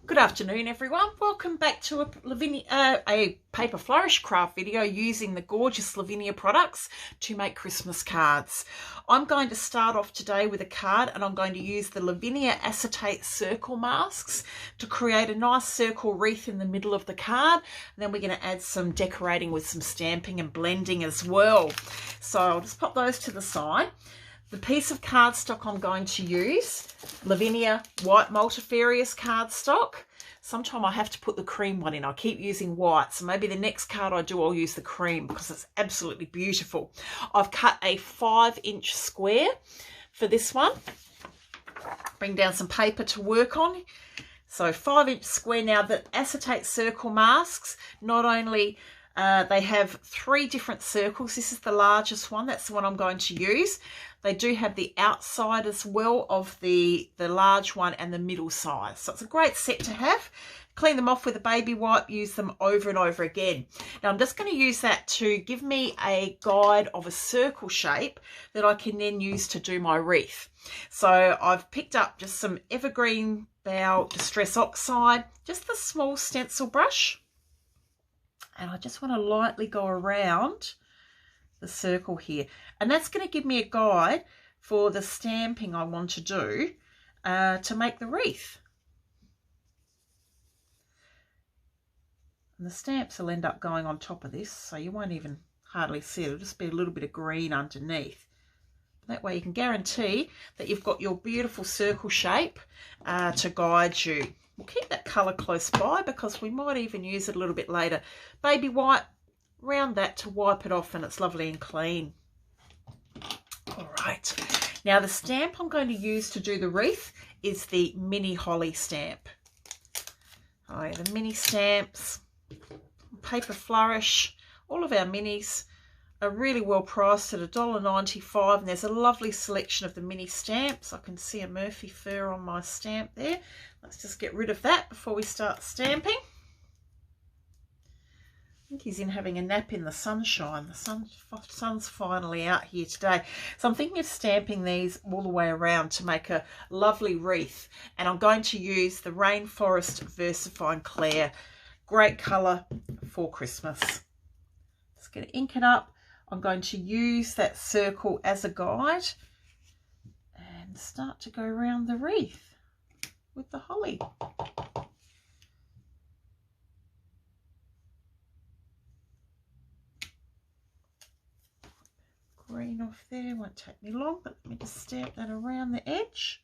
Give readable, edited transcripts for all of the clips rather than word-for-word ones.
Good afternoon, everyone. Welcome back to a paper flourish craft video using the gorgeous Lavinia products to make Christmas cards. I'm going to start off today with a card, and I'm going to use the Lavinia Acetate circle masks to create a nice circle wreath in the middle of the card. And then we're going to add some decorating with some stamping and blending as well. So I'll just pop those to the side. The piece of cardstock I'm going to use, Lavinia white Multifarious cardstock. Sometime I have to put the cream one in. I keep using white, so maybe the next card I do I'll use the cream because it's absolutely beautiful. I've cut a 5-inch square for this one. Bring down some paper to work on. So 5-inch square. Now the acetate circle masks, not only they have 3 different circles. This is the largest one. That's the one I'm going to use. They do have the outside as well of the large one and the middle size. So it's a great set to have. Clean them off with a baby wipe. Use them over and over again. Now I'm just going to use that to give me a guide of a circle shape that I can then use to do my wreath. So I've picked up just some Evergreen Bough Distress Oxide, just the small stencil brush. And I just want to lightly go around the circle here. And that's going to give me a guide for the stamping I want to do to make the wreath. And the stamps will end up going on top of this, so you won't even hardly see it. It'll just be a little bit of green underneath. That way you can guarantee that you've got your beautiful circle shape to guide you. We'll keep that colour close by because we might even use it a little bit later. Baby wipe, round that to wipe it off, and it's lovely and clean. All right. Now the stamp I'm going to use to do the wreath is the mini holly stamp. Oh, yeah, the mini stamps, Paper Flourish, all of our minis are really well priced at $1.95, and there's a lovely selection of the mini stamps. I can see a Murphy fur on my stamp there. Let's just get rid of that before we start stamping. I think he's in having a nap in the sunshine. The sun's finally out here today. So I'm thinking of stamping these all the way around to make a lovely wreath. And I'm going to use the Rainforest Versafine Clair. Great colour for Christmas. Just going to ink it up. I'm going to use that circle as a guide and start to go around the wreath with the holly. Green off there, won't take me long, but let me just stamp that around the edge.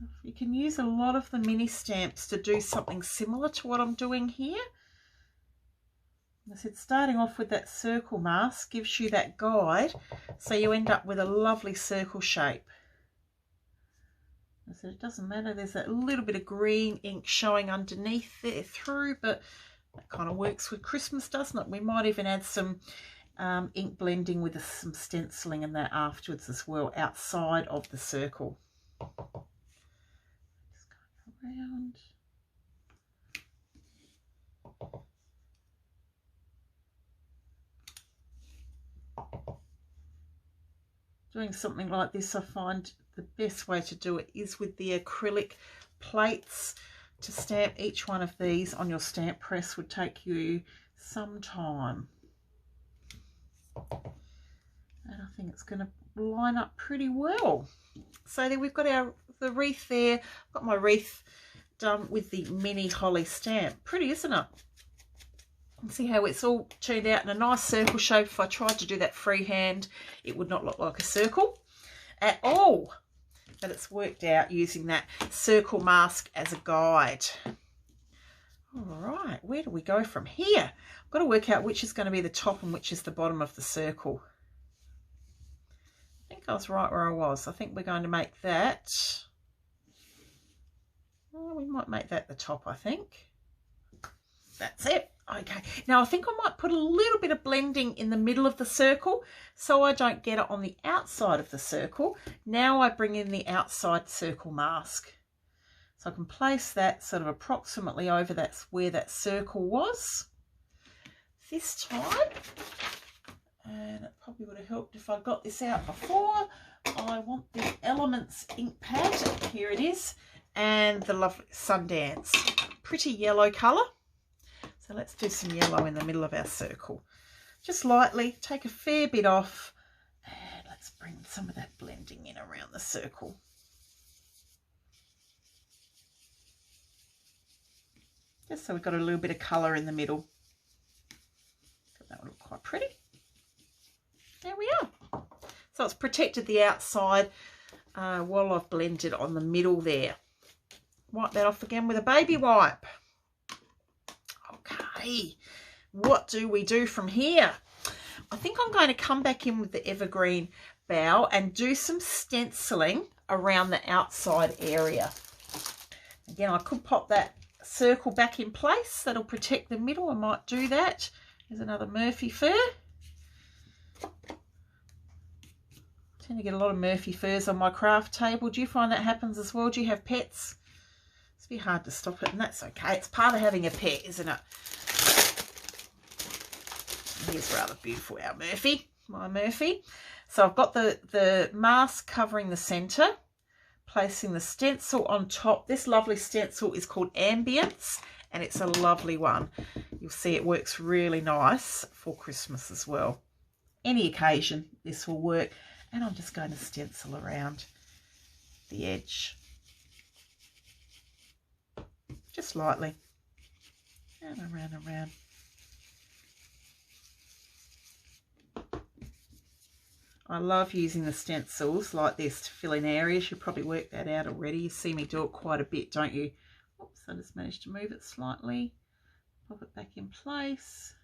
So you can use a lot of the mini stamps to do something similar to what I'm doing here. I said starting off with that circle mask gives you that guide, so you end up with a lovely circle shape. I said it doesn't matter, there's that little bit of green ink showing underneath there through, but that kind of works with Christmas, doesn't it? We might even add some ink blending with some stenciling and that afterwards as well, outside of the circle. Just going around. Doing something like this, I find the best way to do it is with the acrylic plates. To stamp each one of these on your stamp press would take you some time. And I think it's going to line up pretty well. So there we've got the wreath there. I've got my wreath done with the mini holly stamp. Pretty, isn't it? See how it's all turned out in a nice circle shape. If I tried to do that freehand, it would not look like a circle at all. But it's worked out using that circle mask as a guide. All right, where do we go from here? I've got to work out which is going to be the top and which is the bottom of the circle. I think I was right where I was. I think we're going to make that. Oh, we might make that the top, I think. That's it. Okay, now I think I might put a little bit of blending in the middle of the circle so I don't get it on the outside of the circle. Now I bring in the outside circle mask. So I can place that sort of approximately over that's where that circle was this time. And it probably would have helped if I got this out before. I want the Elements ink pad. Here it is. and the lovely Sundance. Pretty yellow colour. So let's do some yellow in the middle of our circle. Just lightly, take a fair bit off, and let's bring some of that blending in around the circle. Just so we've got a little bit of colour in the middle. That would look quite pretty. There we are. So it's protected the outside while I've blended on the middle there. Wipe that off again with a baby wipe. Okay, what do we do from here? I think I'm going to come back in with the Evergreen Bough and do some stenciling around the outside area. Again, I could pop that circle back in place. That'll protect the middle. I might do that. Here's another Murphy fur. I tend to get a lot of Murphy furs on my craft table. Do you find that happens as well? Do you have pets? It's a bit hard to stop it, and that's okay. It's part of having a pet, isn't it? Here's rather beautiful, our Murphy, my Murphy. So I've got the mask covering the centre, placing the stencil on top. This lovely stencil is called Ambience, and it's a lovely one. You'll see it works really nice for Christmas as well. Any occasion this will work. And I'm just going to stencil around the edge. Just lightly. And around and around. I love using the stencils like this to fill in areas. You probably worked that out already. You see me do it quite a bit, don't you? Oops, I just managed to move it slightly. Pop it back in place.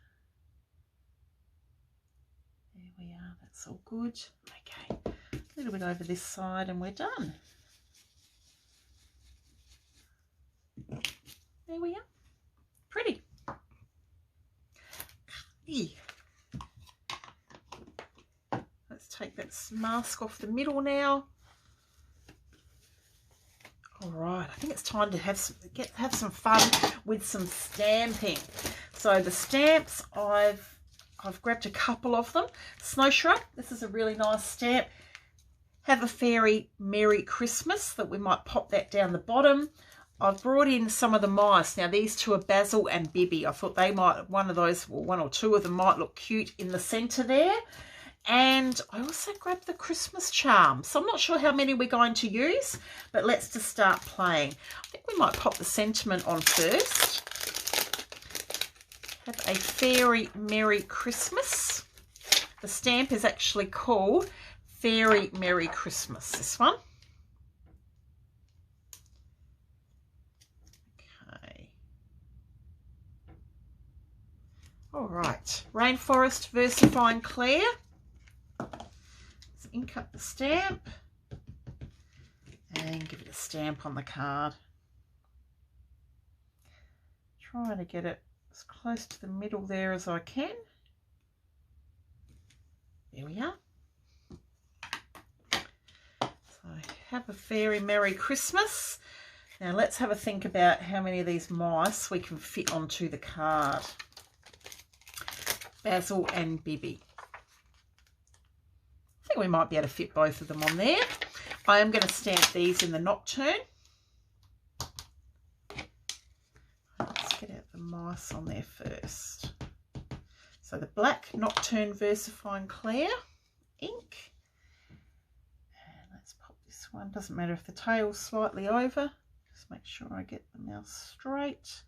There we are, that's all good. Okay, a little bit over this side and we're done. There we are. Pretty. Let's take that mask off the middle now. All right, I think it's time to have some fun with some stamping. So the stamps, I've grabbed a couple of them. Snow Shrub, this is a really nice stamp. Have a Fairy Merry Christmas, that we might pop that down the bottom. I've brought in some of the mice. Now these two are Basil and Bibi. I thought they might, one or two of them might look cute in the centre there. And I also grabbed the Christmas charm. So I'm not sure how many we're going to use, but let's just start playing. I think we might pop the sentiment on first. Have a Fairy Merry Christmas. The stamp is actually called Fairy Merry Christmas, this one. Okay. All right, Rainforest Versafine Clair. Let's ink up the stamp and give it a stamp on the card. Trying to get it as close to the middle there as I can. There we are. So have a Fairy Merry Christmas. Now let's have a think about how many of these mice we can fit onto the card. Basil and Bibi. I think we might be able to fit both of them on there. I am going to stamp these in the Nocturne. Let's get out the mice on there first. So the black Nocturne Versafine Clair ink. And let's pop this one. Doesn't matter if the tail's slightly over. Just make sure I get the mouse straight.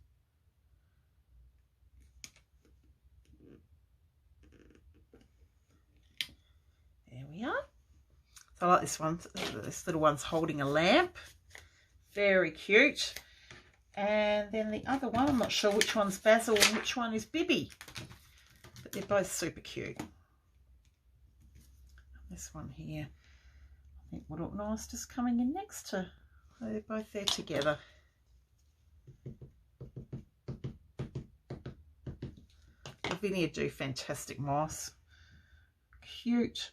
There we are. So I like this one. This little one's holding a lamp. Very cute. And then the other one, I'm not sure which one's Basil and which one is Bibi. But they're both super cute. This one here, I think would look nice just coming in next to. They're both there together. Lavinia do fantastic mice. Cute.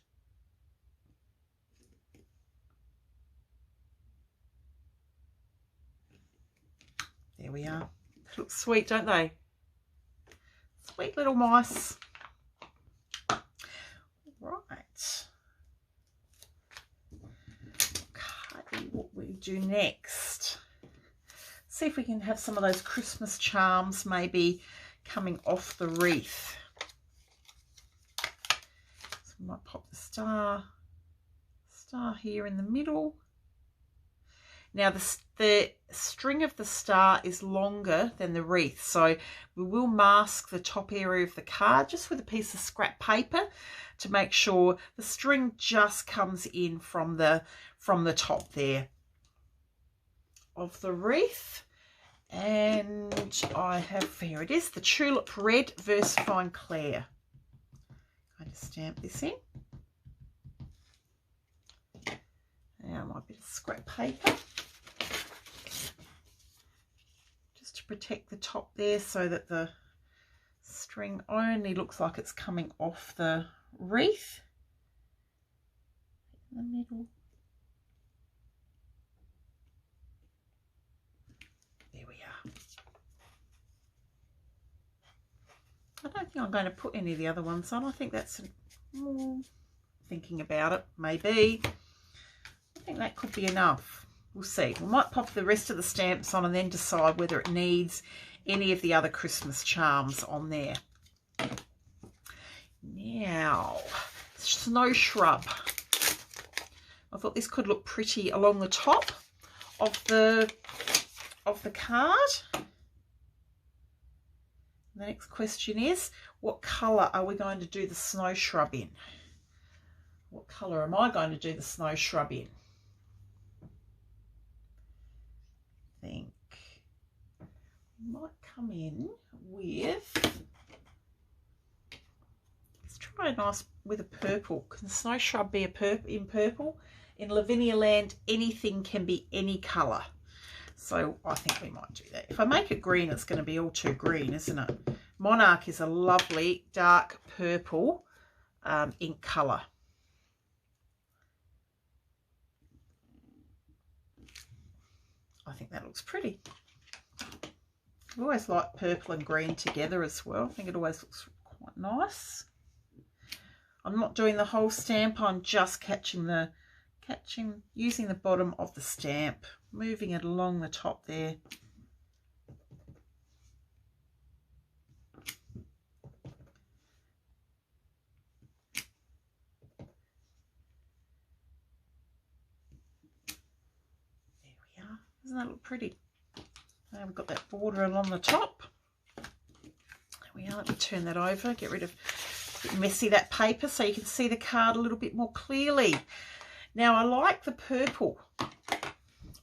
There we are. They look sweet, don't they? Sweet little mice. Right. Okay, what we do next. see if we can have some of those Christmas charms maybe coming off the wreath. So we might pop the star here in the middle. Now the string of the star is longer than the wreath, so we will mask the top area of the card just with a piece of scrap paper to make sure the string just comes in from the top there of the wreath. And I have, here it is, the Tulip Red Versafine Clair. I'm going to stamp this in. Now my bit of scrap paper, just to protect the top there so that the string only looks like it's coming off the wreath in the middle. There we are. I don't think I'm going to put any of the other ones on. I think that's more thinking about it, maybe. I think that could be enough. We'll see. We might pop the rest of the stamps on and then decide whether it needs any of the other Christmas charms on there. Now, Snow Shrub. I thought this could look pretty along the top of the card. The next question is, what colour are we going to do the Snow Shrub in? What colour am I going to do the Snow Shrub in? I think we might come in with, let's try a nice with a purple. Can the Snow Shrub be in purple? In Lavinia Land, anything can be any colour. So I think we might do that. If I make it green, it's going to be all too green, isn't it? Monarch is a lovely dark purple ink colour. I think that looks pretty. I always like purple and green together as well. I think it always looks quite nice. I'm not doing the whole stamp. I'm just using the bottom of the stamp, moving it along the top there. Doesn't that look pretty? Now we've got that border along the top. There we are. Let me turn that over. Get rid of a bit messy that paper so you can see the card a little bit more clearly. Now I like the purple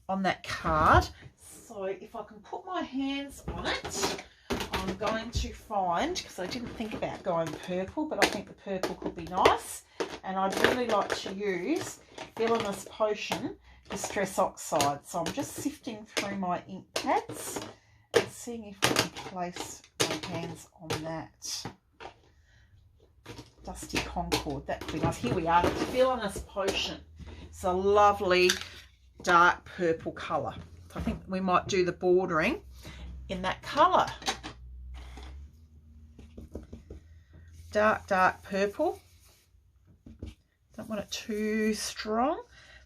on that card. So if I can put my hands on it, I'm going to find, because I didn't think about going purple, but I think the purple could be nice. And I'd really like to use Villainous Potion Distress Oxide. So I'm just sifting through my ink pads and seeing if I can place my hands on that. Dusty Concord, that could be nice. Here we are, it's Villainous Potion. It's a lovely dark purple colour. So I think we might do the bordering in that colour. Dark purple. Don't want it too strong.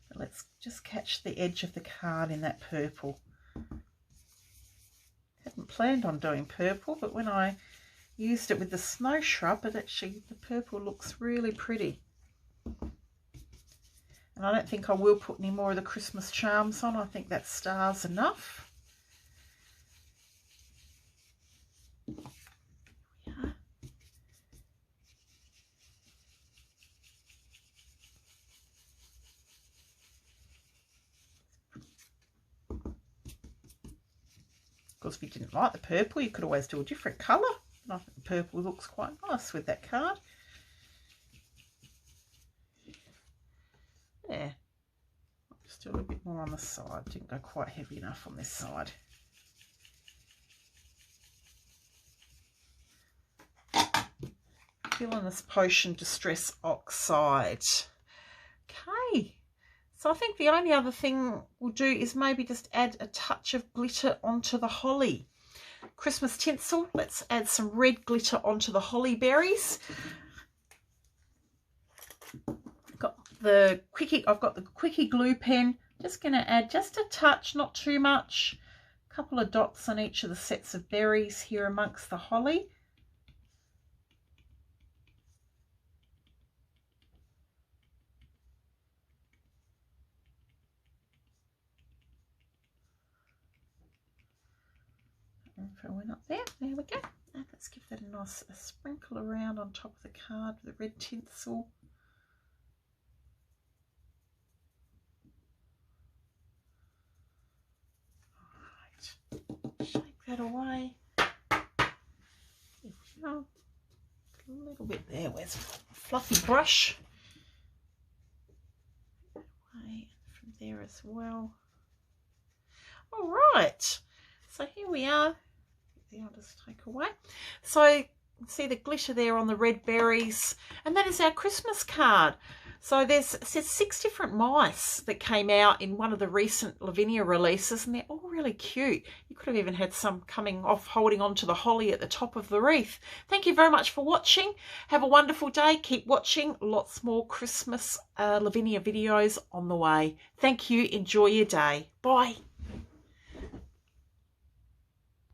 But let's just catch the edge of the card in that purple. Hadn't planned on doing purple, but when I used it with the Snow Shrub, the purple looks really pretty. And I don't think I will put any more of the Christmas charms on. I think that star's enough. Yeah. Of course, if you didn't like the purple, you could always do a different colour. And I think the purple looks quite nice with that card. Yeah, just do a little bit more on the side. Didn't go quite heavy enough on this side. Villainous Potion Distress Oxide. Okay, so I think the only other thing we'll do is maybe just add a touch of glitter onto the holly. Christmas tinsel, let's add some red glitter onto the holly berries. I've got the Quickie glue pen. Just going to add just a touch, not too much. couple of dots on each of the sets of berries here amongst the holly. And throw one up there. There we go. And let's give that a nice sprinkle around on top of the card with the red tinsel. Shake that away. There we go. A little bit there. Where's a fluffy brush? Away from there as well. All right. So here we are. I'll just take away. So see the glitter there on the red berries, and that is our Christmas card. So there's 6 different mice that came out in one of the recent Lavinia releases, and they're all really cute. You could have even had some coming off holding on to the holly at the top of the wreath. Thank you very much for watching. Have a wonderful day. Keep watching. Lots more Christmas Lavinia videos on the way. Thank you. Enjoy your day. Bye.